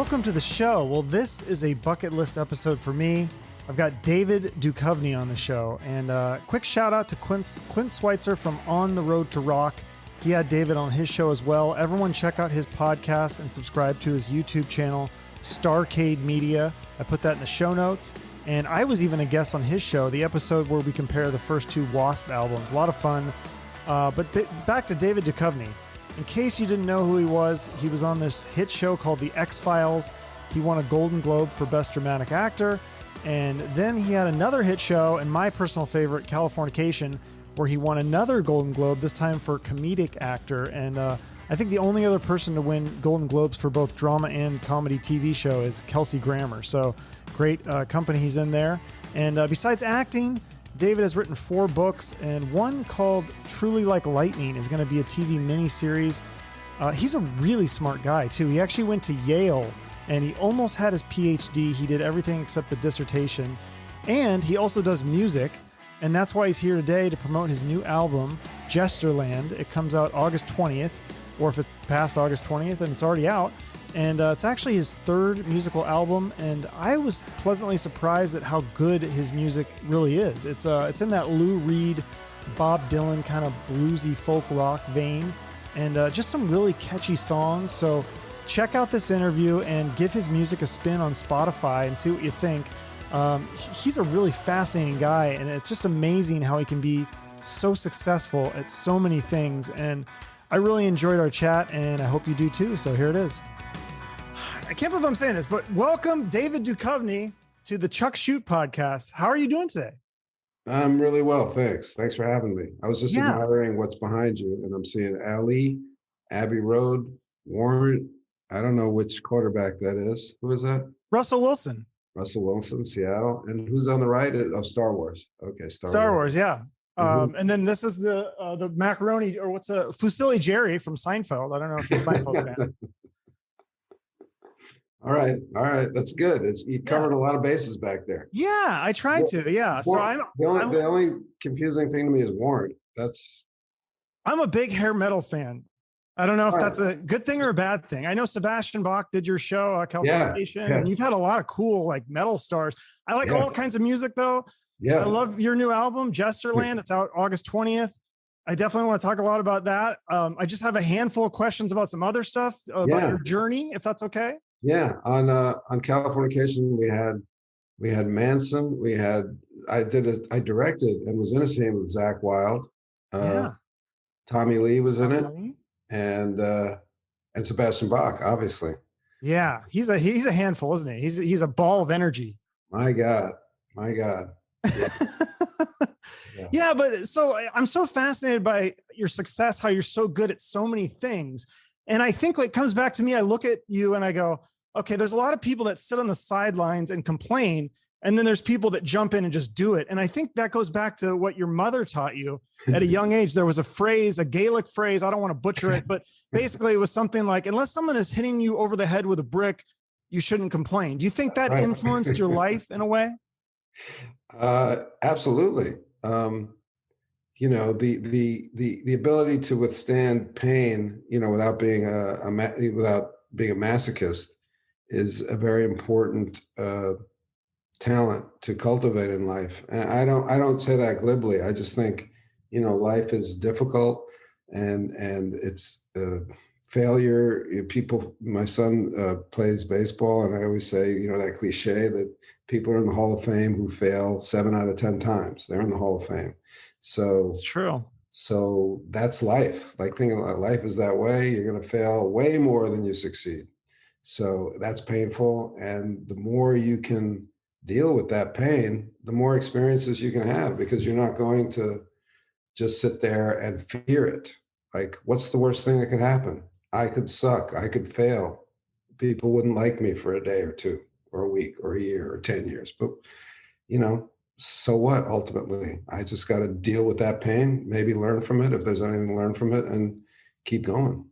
Welcome to the show. Well, this is a bucket list episode for me. I've got David Duchovny on the show, and quick shout out to Clint Schweitzer from On the Road to Rock. He had David on his show as well. Everyone check out his podcast and subscribe to his YouTube channel, Starcade Media. I put that in the show notes. And I was even a guest on his show, the episode where we compare the first two Wasp albums. A lot of fun. But back to David Duchovny. In case you didn't know who he was on this hit show called The X Files. He won a Golden Globe for Best Dramatic Actor. And then he had another hit show, and my personal favorite, Californication, where he won another Golden Globe, this time for comedic actor. And I think the only other person to win Golden Globes for both drama and comedy TV show is Kelsey Grammer. So great company he's in there. And besides acting, David has written 4 books, and one called Truly Like Lightning is going to be a TV miniseries. He's a really smart guy, too. He actually went to Yale, and he almost had his PhD. He did everything except the dissertation. And he also does music, and that's why he's here today to promote his new album, Gestureland. It comes out August 20th, or if it's past August 20th, and it's already out. And it's actually his 3rd musical album, and I was pleasantly surprised at how good his music really is. It's in that Lou Reed, Bob Dylan kind of bluesy folk rock vein, and just some really catchy songs. So check out this interview and give his music a spin on Spotify and see what you think. He's a really fascinating guy, and it's just amazing how he can be so successful at so many things. And I really enjoyed our chat, and I hope you do too. So here it is. I can't believe I'm saying this, but welcome David Duchovny to the Chuck Shoot podcast. How are you doing today? I'm really well, thanks. Thanks for having me. I was just admiring what's behind you, and I'm seeing Ali, Abbey Road, Warren. I don't know which quarterback that is. Who is that? Russell Wilson. Russell Wilson, Seattle. And who's on the right? Oh, Star Wars. Okay, Star Wars, yeah. And then this is the macaroni, or what's Fusilli Jerry from Seinfeld. I don't know if you're a Seinfeld fan. All right. That's good. You covered a lot of bases back there. Yeah, I tried to. Yeah. So the only confusing thing to me is Warren. I'm a big hair metal fan. I don't know if that's a good thing or a bad thing. I know Sebastian Bach did your show, Californication, and you've had a lot of cool like metal stars. I like all kinds of music though. Yeah. I love your new album, Gestureland. It's out August 20th. I definitely want to talk a lot about that. I just have a handful of questions about some other stuff about your journey, if that's okay. Yeah, on Californication, we had Manson. I directed and was in a scene with Zach Wilde. Tommy Lee was in it, and Sebastian Bach, obviously. Yeah, he's a handful, isn't he? He's a ball of energy. My God. Yeah, but so I'm so fascinated by your success, how you're so good at so many things. And I think it comes back to me, I look at you and I go, okay, there's a lot of people that sit on the sidelines and complain. And then there's people that jump in and just do it. And I think that goes back to what your mother taught you at a young age. There was a Gaelic phrase. I don't want to butcher it, but basically it was something like, unless someone is hitting you over the head with a brick, you shouldn't complain. Do you think that influenced your life in a way? Absolutely. The ability to withstand pain, without being a masochist, is a very important talent to cultivate in life. And I don't say that glibly. I just think, life is difficult, and it's failure. My son plays baseball, and I always say, that cliche that people are in the Hall of Fame who fail 7 out of 10 times. They're in the Hall of Fame. So it's true. So that's life. Like, thinking about life is that way. You're going to fail way more than you succeed. So that's painful. And the more you can deal with that pain, the more experiences you can have, because you're not going to just sit there and fear it. Like, what's the worst thing that could happen? I could suck. I could fail. People wouldn't like me for a day or two or a week or a year or 10 years. But, so what, ultimately? I just got to deal with that pain, maybe learn from it if there's anything to learn from it, and keep going.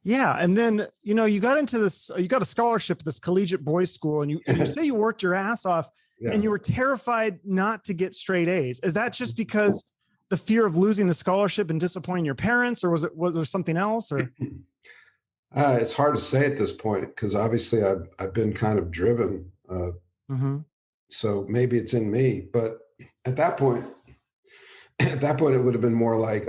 Yeah. And then, you got into this, you got a scholarship at this collegiate boys school, and you say you worked your ass off and you were terrified not to get straight A's. Is that just because the fear of losing the scholarship and disappointing your parents, or was there something else? Or It's hard to say at this point because obviously I've been kind of driven. Mm-hmm. So maybe it's in me, but at that point, it would have been more like,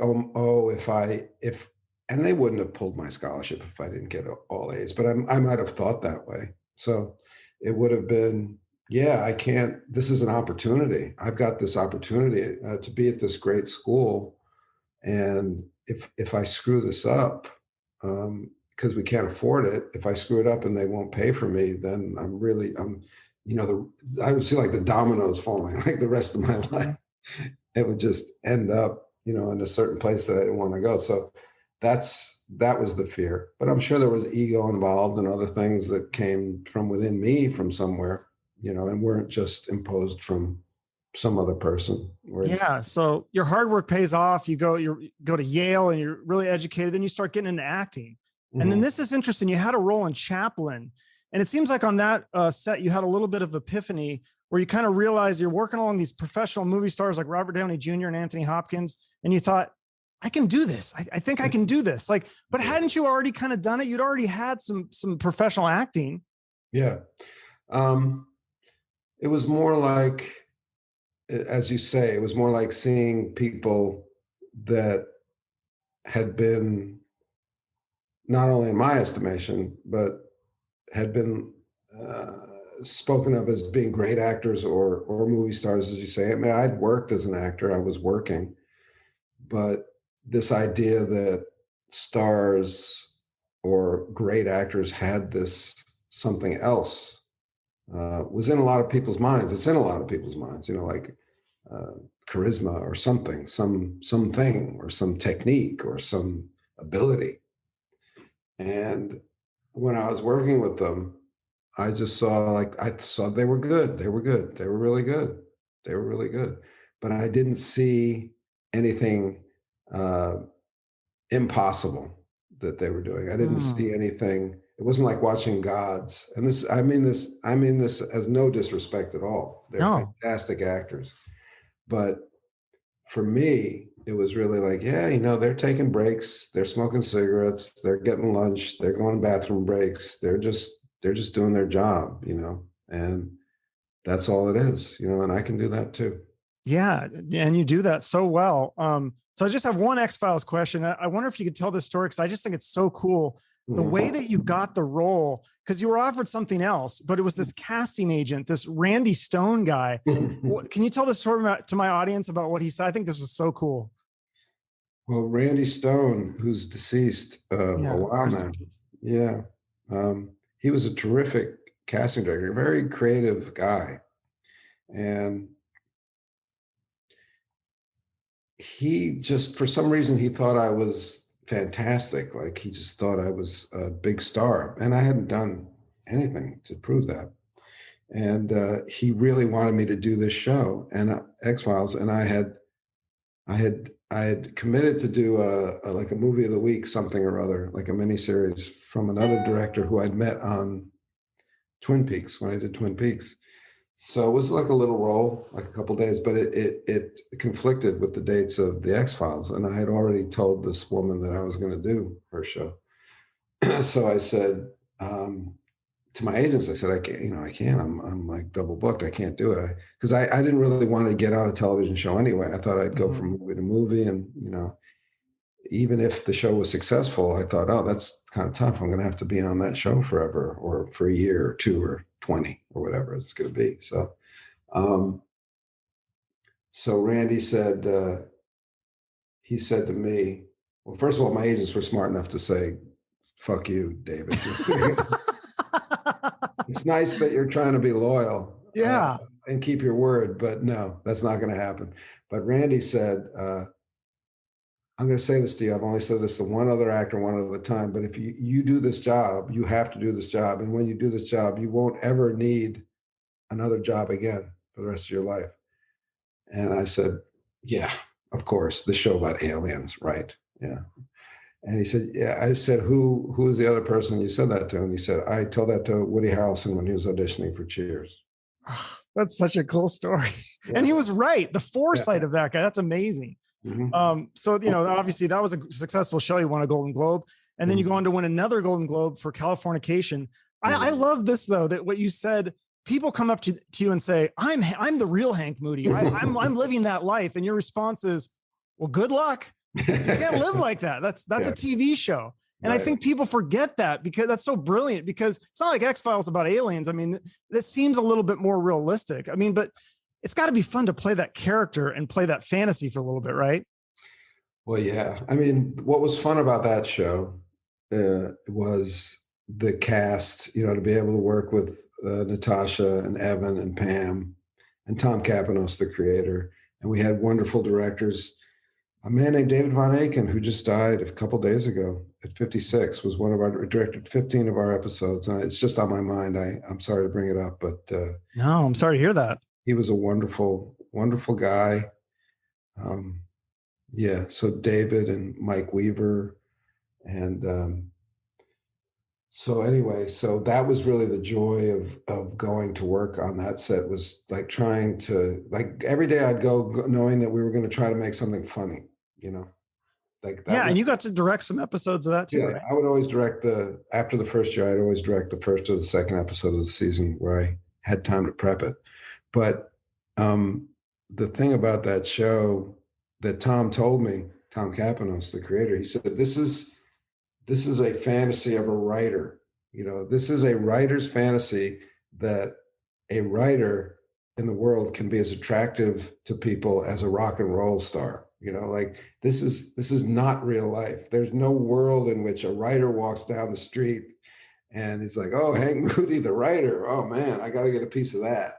if, and they wouldn't have pulled my scholarship if I didn't get all A's, but I might have thought that way. So it would have been, yeah, I can't, this is an opportunity. I've got this opportunity to be at this great school. And if I screw this up, because we can't afford it, if I screw it up and they won't pay for me, then I would see like the dominoes falling, like the rest of my life. It would just end up, in a certain place that I didn't want to go. So that was the fear. But I'm sure there was ego involved and other things that came from within me from somewhere, and weren't just imposed from some other person. Yeah. So your hard work pays off. You go to Yale and you're really educated. Then you start getting into acting. Mm-hmm. And then this is interesting. You had a role in Chaplin. And it seems like on that set, you had a little bit of epiphany where you kind of realized you're working along these professional movie stars like Robert Downey Jr. and Anthony Hopkins. And you thought, I can do this. I think I can do this. Like, but hadn't you already kind of done it? You'd already had some professional acting. Yeah. It was more like, as you say, it was more like seeing people that had been, not only in my estimation, but had been spoken of as being great actors or movie stars, as you say. I mean, I'd worked as an actor, I was working, but this idea that stars or great actors had this something else was in a lot of people's minds. It's in a lot of people's minds, like charisma or something, something or some technique or some ability. And when I was working with them, I just saw they were good. They were good. They were really good. They were really good. But I didn't see anything impossible that they were doing. I didn't see anything. It wasn't like watching gods. And I mean this as no disrespect at all. They're fantastic actors. But for me, it was really like, yeah, they're taking breaks, they're smoking cigarettes, they're getting lunch, they're going bathroom breaks, they're just doing their job, and that's all it is, and I can do that too. Yeah, and you do that so well. So I just have one X Files question. I wonder if you could tell this story because I just think it's so cool. The way that you got the role, because you were offered something else, but it was this casting agent, this Randy Stone guy. Can you tell the story to my audience about what he said? I think this was so cool. Well, Randy Stone, who's deceased a while now. Yeah. He was a terrific casting director, a very creative guy. And he just, for some reason, he thought I was fantastic. Like he just thought I was a big star, and I hadn't done anything to prove that. And he really wanted me to do this show and X Files, and I had committed to do like a movie of the week, something or other, like a miniseries from another director who I'd met on Twin Peaks when I did Twin Peaks. So it was like a little role, like a couple of days, but it conflicted with the dates of the X Files, and I had already told this woman that I was going to do her show. So I said to my agents, I said, I can't. I'm like double booked. I can't do it because I didn't really want to get on a television show anyway. I thought I'd go from movie to movie, and even if the show was successful, I thought, oh, that's kind of tough. I'm going to have to be on that show forever, or for a year or two or 20 or whatever it's going to be. So, so Randy said, he said to me, well, first of all, my agents were smart enough to say, fuck you, David. It's nice that you're trying to be loyal. Yeah. And keep your word, but no, that's not going to happen. But Randy said, I'm going to say this to you. I've only said this to one other actor one other time, but if you do this job, you have to do this job. And when you do this job, you won't ever need another job again for the rest of your life. And I said, yeah, of course, the show about aliens, right? Yeah. And he said, yeah. I said, who is the other person you said that to? And he said, I told that to Woody Harrelson when he was auditioning for Cheers. That's such a cool story. Yeah. And he was right. The foresight of that guy, that's amazing. So, obviously that was a successful show. You won a Golden Globe. And then you go on to win another Golden Globe for Californication. I love this though, that what you said, people come up to you and say, I'm the real Hank Moody. I'm living that life. And your response is, well, good luck. You can't live like that. That's a TV show. And I think people forget that, because that's so brilliant, because it's not like X Files about aliens. I mean, that seems a little bit more realistic. I mean, but it's got to be fun to play that character and play that fantasy for a little bit, right? Well, yeah. I mean, what was fun about that show was the cast, to be able to work with Natasha and Evan and Pam and Tom Kapanos, the creator. And we had wonderful directors. A man named David Von Aken, who just died a couple days ago at 56, directed 15 of our episodes. And it's just on my mind. I'm sorry to bring it up, but no, I'm sorry to hear that. He was a wonderful, wonderful guy. So David and Mike Weaver. And so that was really the joy of going to work on that set, was like trying to, like every day I'd go knowing that we were going to try to make something funny. And you got to direct some episodes of that too. Yeah, right? I would always direct after the first year, I'd always direct the first or the second episode of the season where I had time to prep it. But the thing about that show that Tom told me, Tom Kapanos, the creator, he said, this is a fantasy of a writer. This is a writer's fantasy, that a writer in the world can be as attractive to people as a rock and roll star. This is not real life. There's no world in which a writer walks down the street and he's like, oh, Hank Moody, the writer. Oh man, I got to get a piece of that.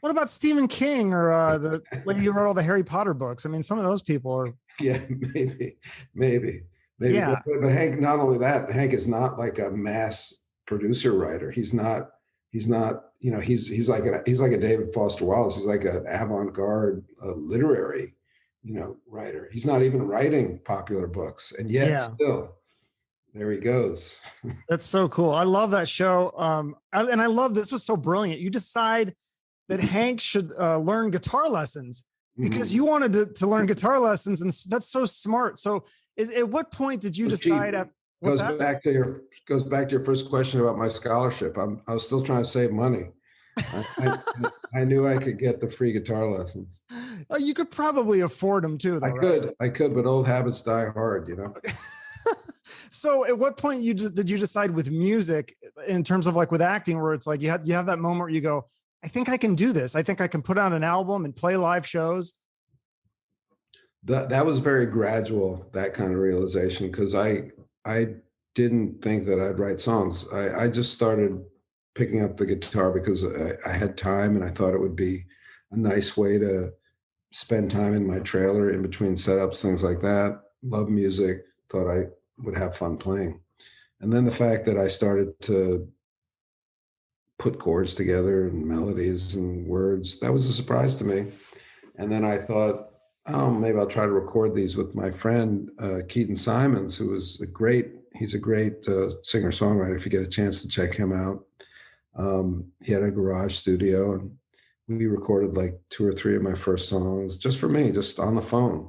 What about Stephen King or the lady who wrote all the Harry Potter books? I mean, some of those people are. Yeah, maybe. Yeah. But Hank, not only that, Hank is not like a mass producer writer. He's not. He's like a David Foster Wallace. He's like an avant-garde literary, writer. He's not even writing popular books, and yet still, there he goes. That's so cool. I love that show. And I love this was so brilliant. You decide that Hank should learn guitar lessons because you wanted to learn guitar lessons, and that's so smart. So, at what point did you decide? Goes back to your first question about my scholarship. I was still trying to save money. I knew I could get the free guitar lessons. Oh, you could probably afford them too, though. I could, but old habits die hard, So at what point did you decide with music, in terms of like with acting, where it's like you have that moment where you go, I think I can do this. I think I can put out an album and play live shows. That was very gradual, that kind of realization, because I didn't think that I'd write songs. I just started picking up the guitar because I had time, and I thought it would be a nice way to spend time in my trailer in between setups, things like that. Love music, thought I would have fun playing. And then the fact that I started to put chords together and melodies and words, that was a surprise to me. And then I thought, oh, maybe I'll try to record these with my friend, Keaton Simons, he's a great singer-songwriter. If you get a chance to check him out. He had a garage studio, and we recorded like 2 or 3 of my first songs just for me, just on the phone,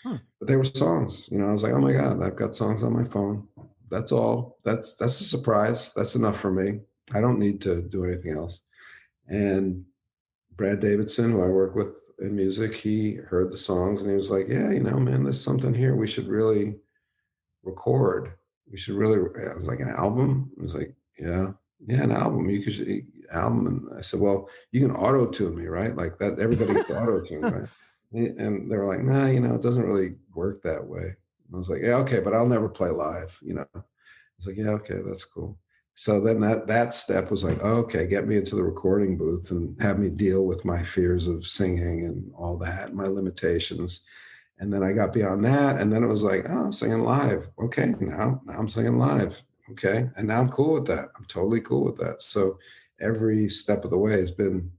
but they were songs, I was like, oh my God, I've got songs on my phone. That's all. That's a surprise. That's enough for me. I don't need to do anything else. And Brad Davidson, who I work with in music, he heard the songs and he was like, yeah, man, there's something here we should really record. I was like, an album? I was like, yeah, an album. You could album. And I said, well, you can auto-tune me, right? Like that, everybody gets auto-tune, right? And they were like, nah, it doesn't really work that way. And I was like, yeah, okay, but I'll never play live, I was like, yeah, okay, that's cool. So then that step was like, oh, okay, get me into the recording booth and have me deal with my fears of singing and all that, my limitations. And then I got beyond that. And then it was like, oh, I'm singing live. Okay, now I'm singing live. Okay. And now I'm cool with that. I'm totally cool with that. So every step of the way has been,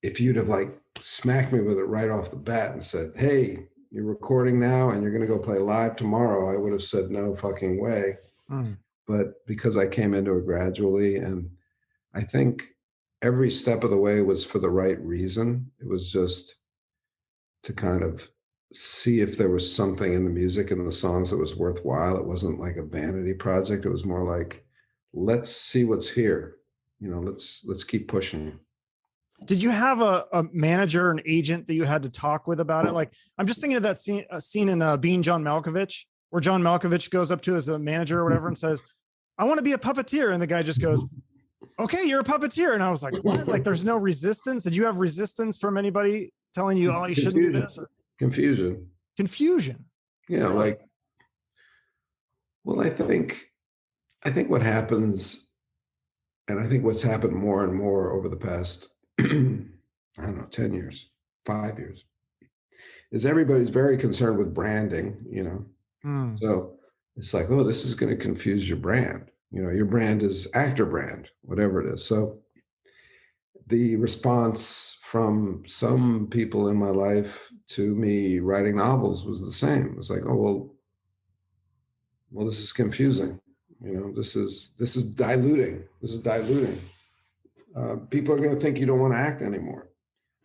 if you'd have like smacked me with it right off the bat and said, hey, you're recording now and you're going to go play live tomorrow, I would have said no fucking way. But because I came into it gradually, and I think every step of the way was for the right reason. It was just to kind of see if there was something in the music and the songs that was worthwhile. It wasn't like a vanity project. It was more like, let's see what's here. Let's keep pushing. Did you have a manager, an agent that you had to talk with about it? Like, I'm just thinking of that scene in Being John Malkovich, where John Malkovich goes up to his manager or whatever and says, I want to be a puppeteer. And the guy just goes, okay, you're a puppeteer. And I was like, what? Like, there's no resistance. Did you have resistance from anybody telling you, oh, you shouldn't do this? Or Confusion. confusion? Yeah, Really? like, well, I think what happens, and I think what's happened more and more over the past, I don't know, 10 years, 5 years, is everybody's very concerned with branding. Hmm. So it's like, oh, this is going to confuse your brand. Your brand is actor brand, whatever it is. So the response from some people in my life to me writing novels was the same. It was like, oh, well, this is confusing. This is diluting. This is diluting. People are going to think you don't want to act anymore.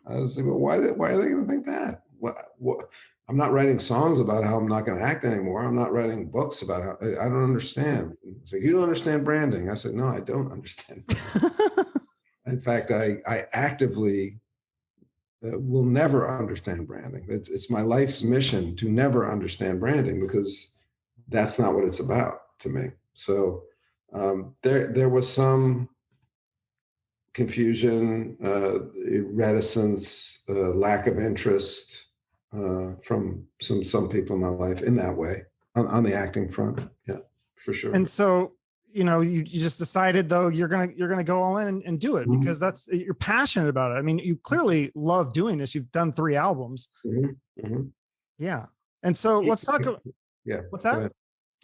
I was like, well, why are they going to think that? What? I'm not writing songs about how I'm not going to act anymore. I'm not writing books about how I don't understand. It's like, you don't understand branding. I said, no, I don't understand. In fact, I actively will never understand branding. It's my life's mission to never understand branding, because that's not what it's about to me. So there was some confusion, reticence, lack of interest from some people in my life in that way on the acting front. Yeah, for sure. And so, you just decided though, you're gonna go all in and do it because you're passionate about it. I mean, you clearly love doing this. You've done 3 albums. Yeah. And so let's talk about, yeah. What's that?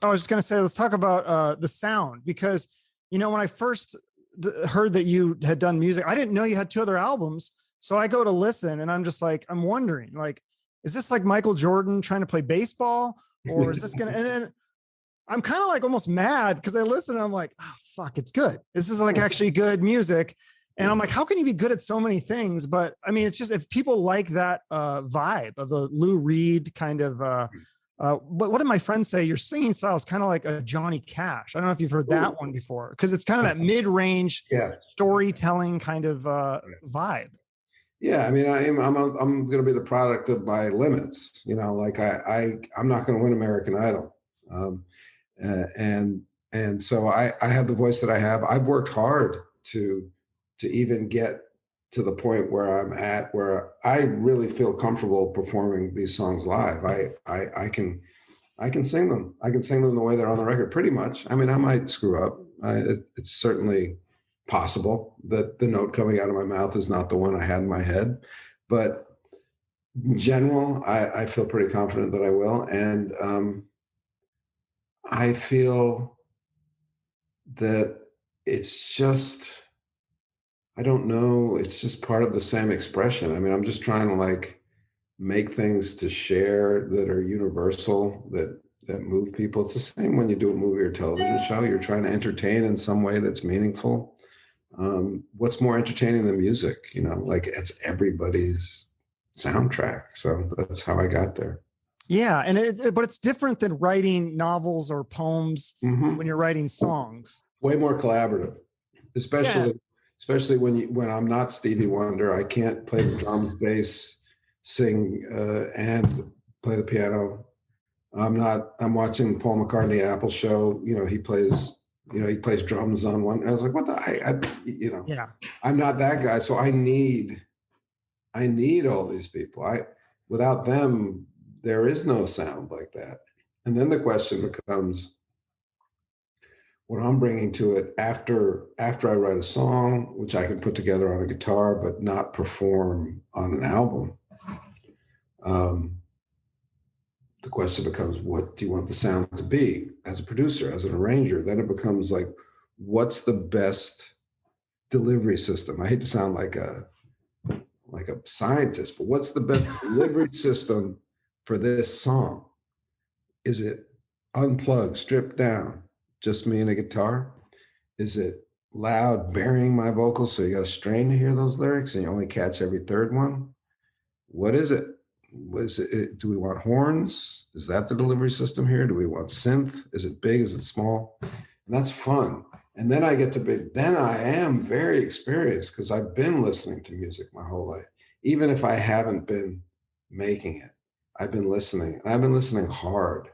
I was just going to say, let's talk about the sound, because, when I first heard that you had done music, I didn't know you had 2 other albums. So I go to listen and I'm just like, I'm wondering, like, is this like Michael Jordan trying to play baseball, or is this going to, and then I'm kind of like almost mad because I listen and I'm like, oh, fuck, it's good. This is like actually good music. And I'm like, how can you be good at so many things? But I mean, it's just, if people like that vibe of the Lou Reed kind of, what did my friends say? Your singing style is kind of like a Johnny Cash. I don't know if you've heard that one before, because it's kind of that mid-range storytelling kind of vibe. Yeah, I mean, I'm going to be the product of my limits. Like I'm not going to win American Idol, and so I have the voice that I have. I've worked hard to even get to the point where I'm at, where I really feel comfortable performing these songs live. I can sing them. I can sing them the way they're on the record, pretty much. I mean, I might screw up. It's certainly possible that the note coming out of my mouth is not the one I had in my head, but in general, I feel pretty confident that I will. And I feel that it's just, I don't know, it's just part of the same expression. I mean, I'm just trying to like make things to share that are universal, that move people. It's the same when you do a movie or television show. You're trying to entertain in some way that's meaningful. What's more entertaining than music? Like it's everybody's soundtrack. So that's how I got there. Yeah, and but it's different than writing novels or poems when you're writing songs. Way more collaborative, especially when I'm not Stevie Wonder. I can't play the drums, bass, sing, and play the piano. I'm watching Paul McCartney Apple show. He plays drums on one. I was like, what the, Yeah. I'm not that guy. So I need all these people. Without them, there is no sound like that. And then the question becomes, what I'm bringing to it after I write a song, which I can put together on a guitar, but not perform on an album. The question becomes, what do you want the sound to be as a producer, as an arranger? Then it becomes like, what's the best delivery system? I hate to sound like a scientist, but what's the best delivery system for this song? Is it unplugged, stripped down, just me and a guitar? Is it loud, burying my vocals so you got to strain to hear those lyrics and you only catch every third one? What is it? do we want horns? Is that the delivery system here? Do we want synth? Is it big? Is it small? And that's fun. And then then I am very experienced because I've been listening to music my whole life. Even if I haven't been making it, I've been listening, and I've been listening hard.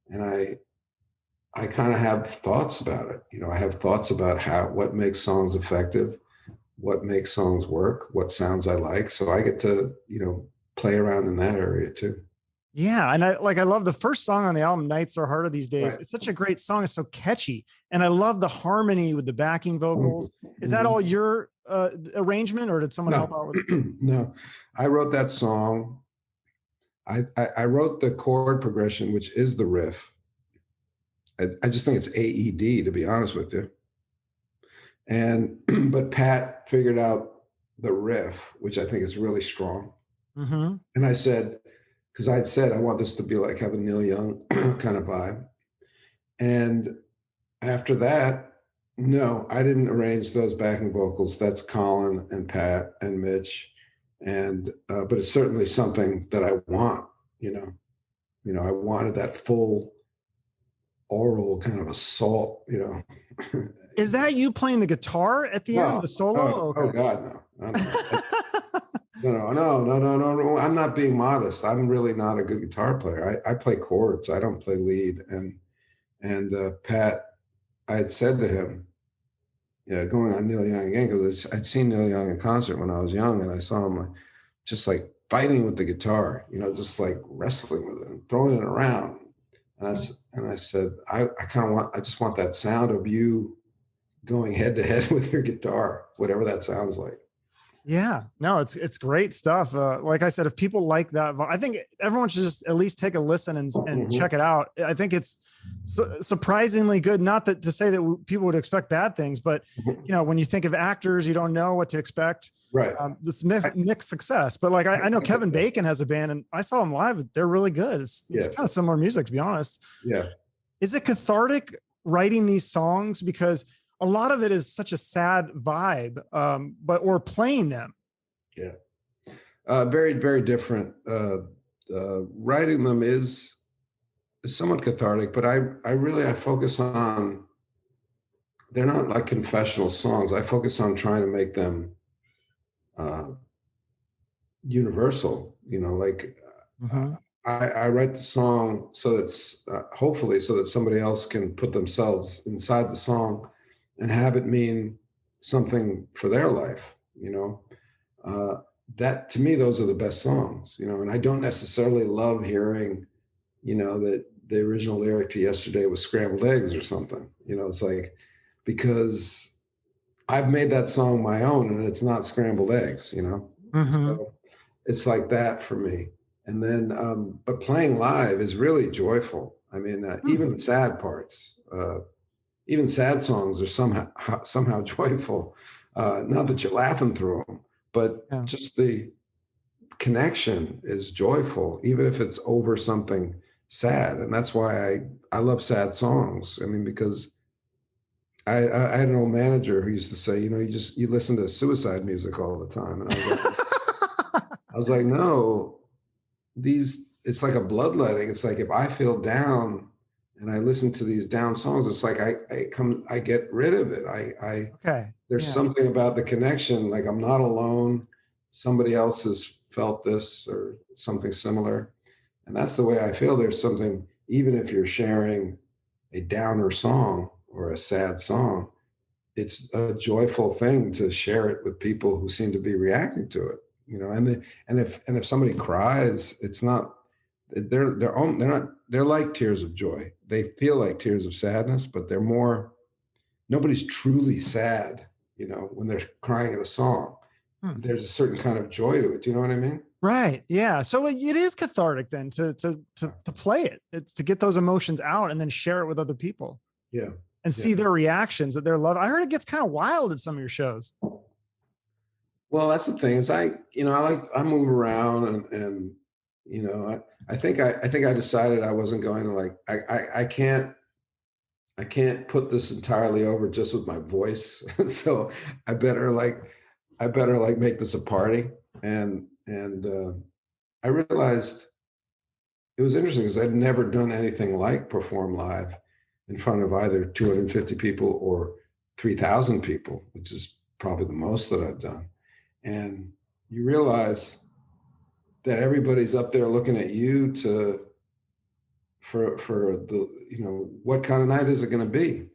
And I kind of have thoughts about it. I have thoughts about what makes songs effective, what makes songs work, what sounds I like. So I get to, play around in that area too. Yeah. And I love the first song on the album, Nights Are Harder These Days. Right. It's such a great song. It's so catchy. And I love the harmony with the backing vocals. Is that all your arrangement, or did someone help out with it? No, I wrote that song. I wrote the chord progression, which is the riff. I just think it's AED, to be honest with you. But Pat figured out the riff, which I think is really strong. Mm-hmm. And I said, because I'd said I want this to be like have a Neil Young kind of vibe. And after that, no, I didn't arrange those backing vocals. That's Colin and Pat and Mitch. But it's certainly something that I want, I wanted that full oral kind of assault, Is that you playing the guitar at the end of the solo? Oh God, no. No. I'm not being modest. I'm really not a good guitar player. I play chords. I don't play lead. And Pat, I had said to him, going on Neil Young again, because I'd seen Neil Young in concert when I was young, and I saw him just like fighting with the guitar, just like wrestling with it and throwing it around. And I said, I just want that sound of you going head to head with your guitar, whatever that sounds like. Yeah, no, it's great stuff. Like I said, if people like that, I think everyone should just at least take a listen and check it out. I think it's surprisingly good. Not that to say that people would expect bad things, but when you think of actors, you don't know what to expect. Right. This mixed success. But like I know Kevin Bacon has a band, and I saw him live. They're really good. It's kind of similar music, to be honest. Yeah. Is it cathartic writing these songs? Because a lot of it is such a sad vibe, or playing them. Yeah. Very, very different. Writing them is somewhat cathartic, but I focus on, they're not like confessional songs. I focus on trying to make them universal, I write the song so that's hopefully so that somebody else can put themselves inside the song and have it mean something for their life, that to me, those are the best songs, and I don't necessarily love hearing, that the original lyric to Yesterday was scrambled eggs or something, it's like, because I've made that song my own and it's not scrambled eggs, So it's like that for me. And then, but playing live is really joyful. I mean, even the sad parts, even sad songs are somehow joyful. Not that you're laughing through them, but just the connection is joyful, even if it's over something sad. And that's why I love sad songs. I mean, because I had an old manager who used to say, you listen to suicide music all the time. And I was like, no, it's like a bloodletting. It's like, if I feel down and I listen to these down songs, it's like I get rid of it. There's something about the connection. Like, I'm not alone. Somebody else has felt this or something similar. And that's the way I feel. There's something, even if you're sharing a downer song or a sad song, it's a joyful thing to share it with people who seem to be reacting to it. And if somebody cries, it's not, they're like tears of joy. They feel like tears of sadness, but nobody's truly sad, when they're crying at a song. There's a certain kind of joy to it. Do you know what I mean? Right. Yeah. So it is cathartic then to play it. It's to get those emotions out and then share it with other people. Yeah. And see their reactions, that their love. I heard it gets kind of wild at some of your shows. Well, that's the thing is I move around and I think I decided I wasn't going to I can't put this entirely over just with my voice. So I better make this a party and I realized it was interesting because I'd never done anything like perform live in front of either 250 people or 3,000 people, which is probably the most that I've done. And you realize that everybody's up there looking at you for the, what kind of night is it going to be?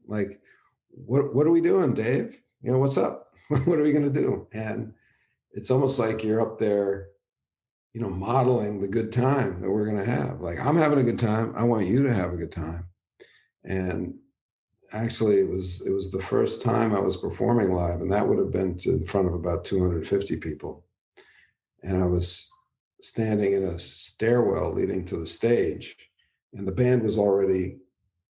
Like, what are we doing, Dave? What's up? What are we going to do? And it's almost like you're up there, modeling the good time that we're going to have. Like, I'm having a good time. I want you to have a good time. And actually, it was the first time I was performing live, and that would have been in front of about 250 people. And I was standing in a stairwell leading to the stage, and the band was already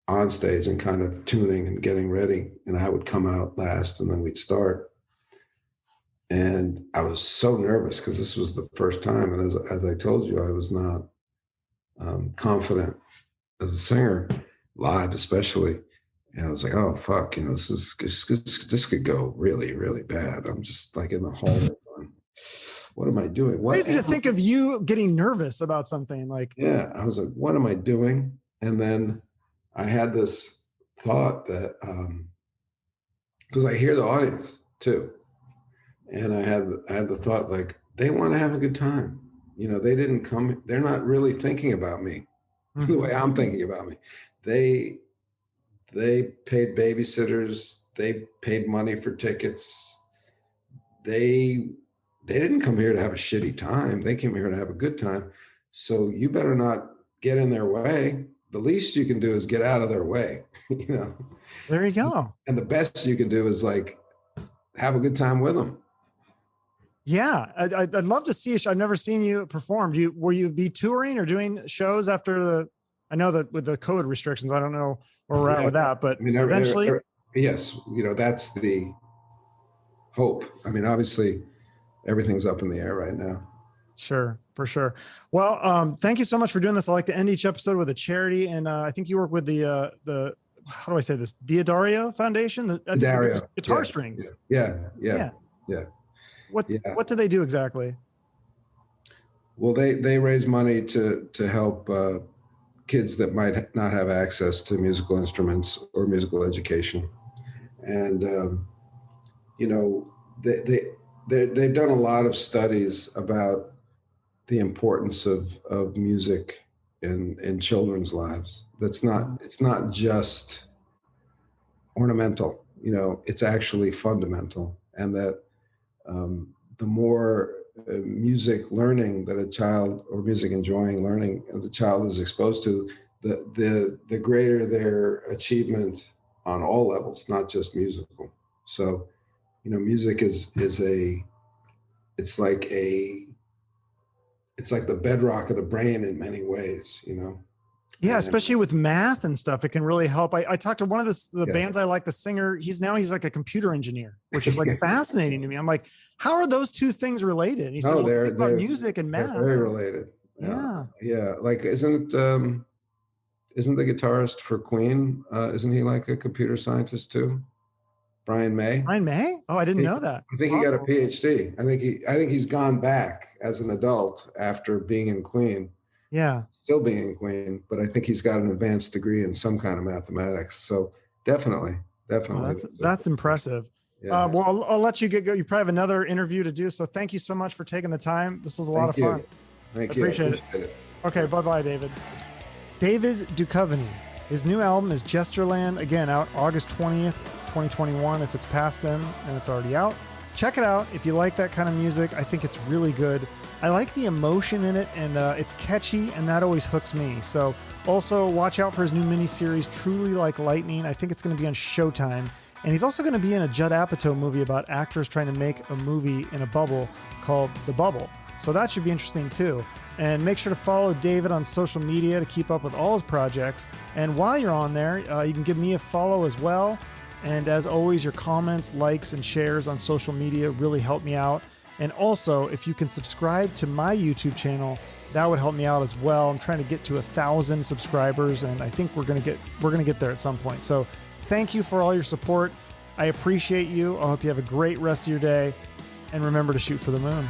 on stage and kind of tuning and getting ready. And I would come out last, and then we'd start. And I was so nervous because this was the first time. And as I told you, I was not confident as a singer, live especially. And I was like, oh, fuck, this could go really, really bad. I'm just like in the hall going, what am I doing? Crazy to think of you getting nervous about something like. Yeah, I was like, what am I doing? And then I had this thought that, because I hear the audience too. And I had the thought, like, they want to have a good time. They didn't come, they're not really thinking about me the way I'm thinking about me. They paid babysitters, they paid money for tickets. They didn't come here to have a shitty time. They came here to have a good time. So you better not get in their way. The least you can do is get out of their way, There you go. And the best you can do is like have a good time with them. Yeah, I'd love to see. I've never seen you perform. Will you be touring or doing shows after I know that with the COVID restrictions, I don't know where we're at with that, but eventually. Yes, that's the hope. I mean, obviously, everything's up in the air right now. Sure, for sure. Well, thank you so much for doing this. I like to end each episode with a charity, and I think you work with the how do I say this? Diodario Foundation, the guitar strings. Yeah. What do they do exactly? Well, they raise money to help kids that might not have access to musical instruments or musical education, and they've done a lot of studies about the importance of music in children's lives. It's not just ornamental, it's actually fundamental, and that the more music learning that a child, or music enjoying learning the child is exposed to, the greater their achievement on all levels, not just musical. So, music is it's like the bedrock of the brain in many ways, Yeah, especially with math and stuff, it can really help. I talked to one of the bands I like, the singer. He's like a computer engineer, which is like fascinating to me. I'm like, how are those two things related? And he said, they're about music and math. They're very related. Yeah. Like, isn't the guitarist for Queen? Isn't he like a computer scientist too? Brian May. Brian May? Oh, I didn't know that. I think he got a PhD. I think he's gone back as an adult after being in Queen. Yeah. Still being in Queen, but I think he's got an advanced degree in some kind of mathematics. So definitely. Oh, that's impressive. Yeah. Well, I'll let you get go. You probably have another interview to do. So thank you so much for taking the time. This was a lot of fun. Thank you. Appreciate it. Okay. Bye-bye, David. David Duchovny. His new album is Gestureland, again, out August 20th, 2021. If it's past then, and it's already out. Check it out. If you like that kind of music, I think it's really good. I like the emotion in it, and it's catchy, and that always hooks me. So also watch out for his new miniseries, Truly Like Lightning. I think it's going to be on Showtime. And he's also going to be in a Judd Apatow movie about actors trying to make a movie in a bubble called The Bubble. So that should be interesting too. And make sure to follow David on social media to keep up with all his projects. And while you're on there, you can give me a follow as well. And as always, your comments, likes, and shares on social media really help me out. And also, if you can subscribe to my YouTube channel, that would help me out as well. I'm trying to get to 1,000 subscribers, and I think we're gonna get there at some point. So thank you for all your support. I appreciate you. I hope you have a great rest of your day, and remember to shoot for the moon.